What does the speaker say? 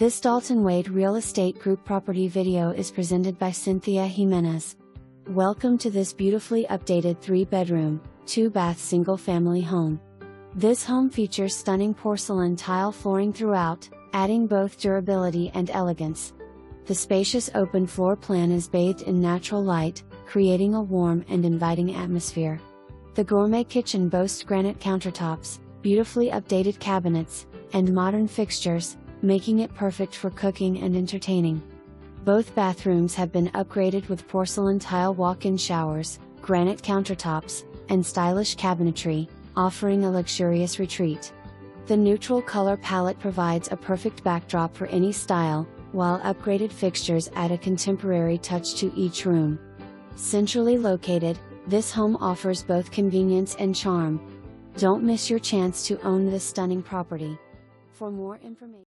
This Dalton Wade Real Estate Group property video is presented by Cynthia Jimenez. Welcome to this beautifully updated 3-bedroom, 2-bath single-family home. This home features stunning porcelain tile flooring throughout, adding both durability and elegance. The spacious open floor plan is bathed in natural light, creating a warm and inviting atmosphere. The gourmet kitchen boasts granite countertops, beautifully updated cabinets, and modern fixtures, making it perfect for cooking and entertaining. Both bathrooms have been upgraded with porcelain tile walk-in showers, granite countertops, and stylish cabinetry, offering a luxurious retreat. The neutral color palette provides a perfect backdrop for any style, while upgraded fixtures add a contemporary touch to each room. Centrally located, this home offers both convenience and charm. Don't miss your chance to own this stunning property. For more information